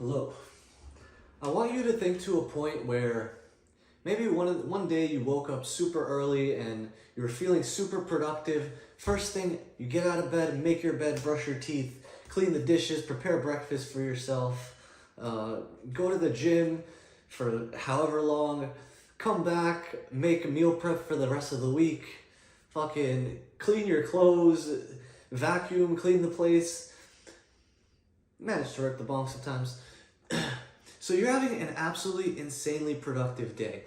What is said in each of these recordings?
Hello. I want you to think to a point where maybe one day you woke up super early and you were feeling super productive. First thing, you get out of bed, make your bed, brush your teeth, clean the dishes, prepare breakfast for yourself, go to the gym for however long, come back, make meal prep for the rest of the week, fucking clean your clothes, vacuum, clean the place, manage to rip the bong sometimes. So you're having an absolutely insanely productive day.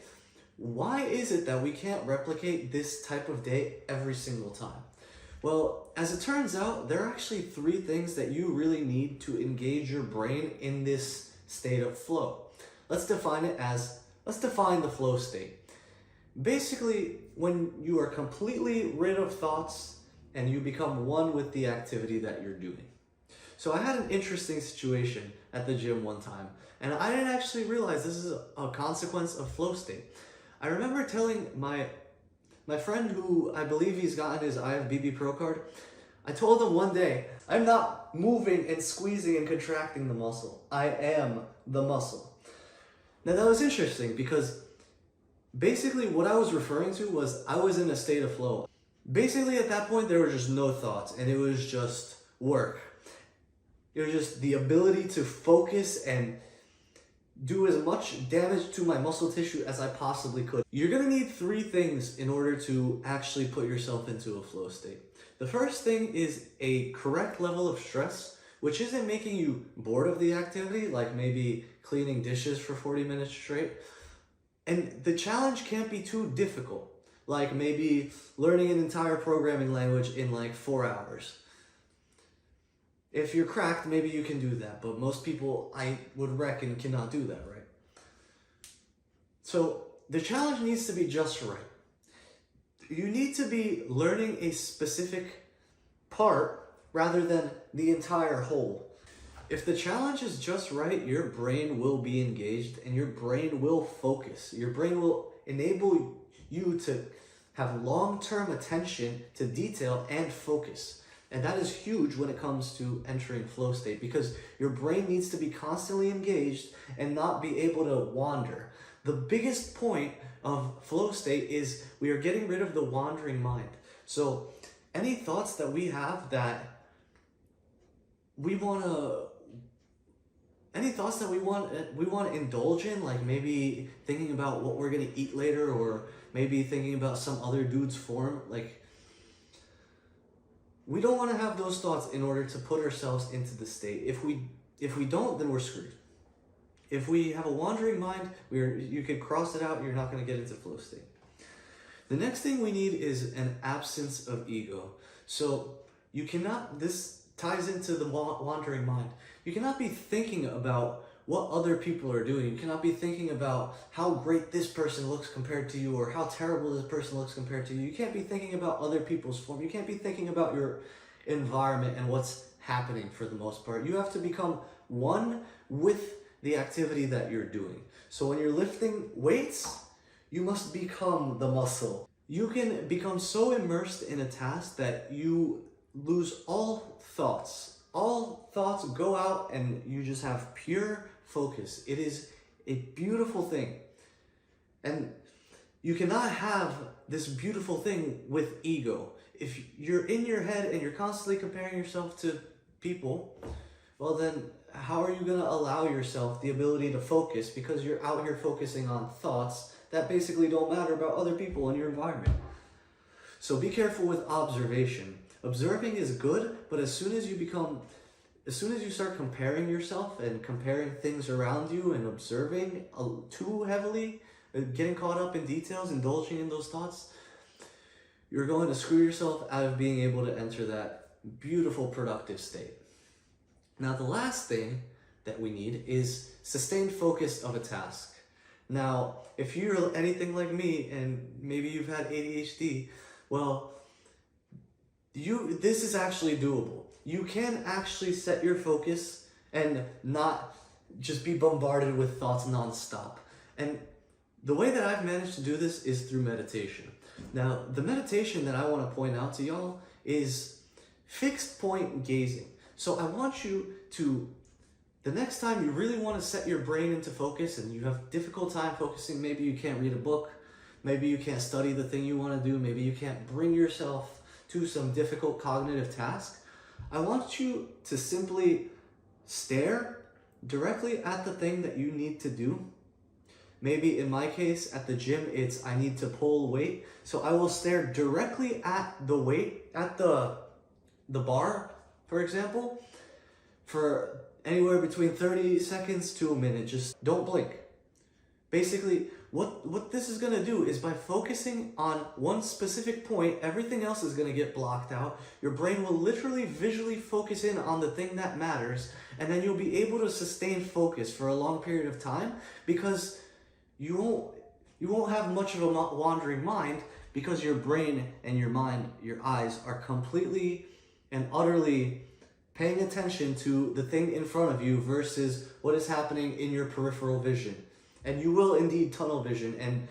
Why is it that we can't replicate this type of day every single time? Well, as it turns out, there are actually three things that you really need to engage your brain in this state of flow. Let's define the flow state. Basically, when you are completely rid of thoughts and you become one with the activity that you're doing. So I had an interesting situation at the gym one time, and I didn't actually realize this is a consequence of flow state. I remember telling my friend, who I believe he's gotten his IFBB Pro card, I told him one day, I'm not moving and squeezing and contracting the muscle. I am the muscle. Now that was interesting because basically what I was referring to was I was in a state of flow. Basically at that point there were just no thoughts and it was just work. It was just the ability to focus and do as much damage to my muscle tissue as I possibly could. You're gonna need three things in order to actually put yourself into a flow state. The first thing is a correct level of stress, which isn't making you bored of the activity, like maybe cleaning dishes for 40 minutes straight. And the challenge can't be too difficult, like maybe learning an entire programming language in like 4 hours. If you're cracked, maybe you can do that, but most people, I would reckon, cannot do that, right? So the challenge needs to be just right. You need to be learning a specific part rather than the entire whole. If the challenge is just right, your brain will be engaged and your brain will focus. Your brain will enable you to have long-term attention to detail and focus. And that is huge when it comes to entering flow state because your brain needs to be constantly engaged and not be able to wander. The biggest point of flow state is we are getting rid of the wandering mind. So any thoughts that we have that we want to indulge in, like maybe thinking about what we're going to eat later or maybe thinking about some other dude's form, like we don't want to have those thoughts in order to put ourselves into the state. If we don't, then we're screwed. If we have a wandering mind, you can cross it out, you're not going to get into flow state. The next thing we need is an absence of ego. So this ties into the wandering mind. You cannot be thinking about what other people are doing. You cannot be thinking about how great this person looks compared to you or how terrible this person looks compared to you. You can't be thinking about other people's form. You can't be thinking about your environment and what's happening for the most part. You have to become one with the activity that you're doing. So when you're lifting weights, you must become the muscle. You can become so immersed in a task that you lose all thoughts. All thoughts go out and you just have pure focus. It is a beautiful thing. And you cannot have this beautiful thing with ego. If you're in your head and you're constantly comparing yourself to people, well then how are you going to allow yourself the ability to focus because you're out here focusing on thoughts that basically don't matter about other people in your environment? So be careful with observation. Observing is good, but as soon as you start comparing yourself and comparing things around you and observing too heavily, getting caught up in details, indulging in those thoughts, you're going to screw yourself out of being able to enter that beautiful, productive state. Now, the last thing that we need is sustained focus of a task. Now, if you're anything like me and maybe you've had ADHD, well, this is actually doable. You can actually set your focus and not just be bombarded with thoughts nonstop. And the way that I've managed to do this is through meditation. Now, the meditation that I want to point out to y'all is fixed point gazing. So I want you to the next time you really want to set your brain into focus and you have difficult time focusing, maybe you can't read a book, maybe you can't study the thing you want to do, maybe you can't bring yourself to some difficult cognitive task, I want you to simply stare directly at the thing that you need to do. Maybe in my case, at the gym, it's I need to pull weight. So I will stare directly at the weight, at the bar, for example, for anywhere between 30 seconds to a minute. Just don't blink. Basically, what this is gonna do is by focusing on one specific point, everything else is gonna get blocked out. Your brain will literally visually focus in on the thing that matters, and then you'll be able to sustain focus for a long period of time because you won't have much of a wandering mind because your brain and your mind, your eyes are completely and utterly paying attention to the thing in front of you versus what is happening in your peripheral vision. And you will indeed tunnel vision, and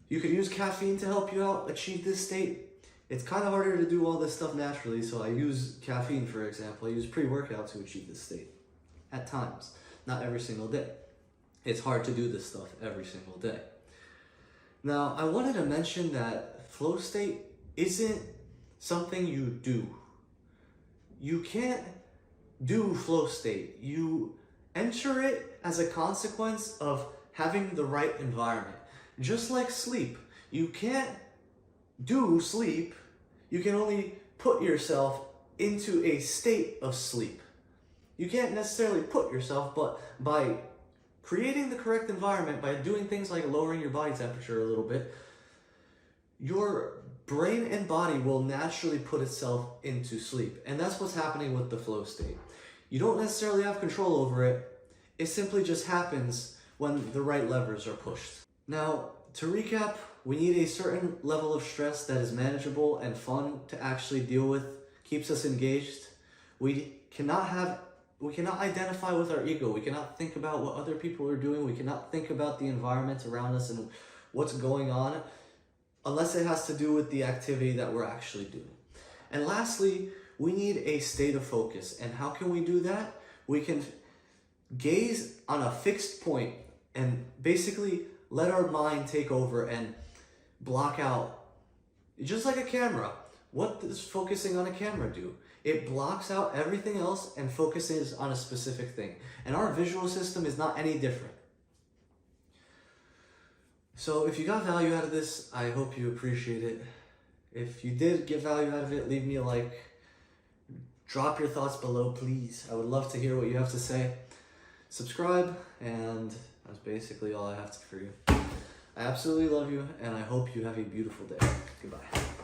you could use caffeine to help you out achieve this state. It's kind of harder to do all this stuff naturally, so I use caffeine, for example. I use pre-workout to achieve this state at times, not every single day. It's hard to do this stuff every single day. Now, I wanted to mention that flow state isn't something you do. You can't do flow state. You enter it as a consequence of having the right environment. Just like sleep, you can't do sleep. You can only put yourself into a state of sleep. You can't necessarily put yourself, but by creating the correct environment, by doing things like lowering your body temperature a little bit, your brain and body will naturally put itself into sleep. And that's what's happening with the flow state. You don't necessarily have control over it. It simply just happens when the right levers are pushed. Now, to recap, we need a certain level of stress that is manageable and fun to actually deal with, keeps us engaged. We cannot identify with our ego. We cannot think about what other people are doing. We cannot think about the environment around us and what's going on unless it has to do with the activity that we're actually doing. And lastly, we need a state of focus. And how can we do that? We can gaze on a fixed point and basically let our mind take over and block out, just like a camera. What does focusing on a camera do? It blocks out everything else and focuses on a specific thing. And our visual system is not any different. So if you got value out of this, I hope you appreciate it. If you did get value out of it, leave me a like. Drop your thoughts below, please. I would love to hear what you have to say. Subscribe, and that's basically all I have for you. I absolutely love you, and I hope you have a beautiful day. Goodbye.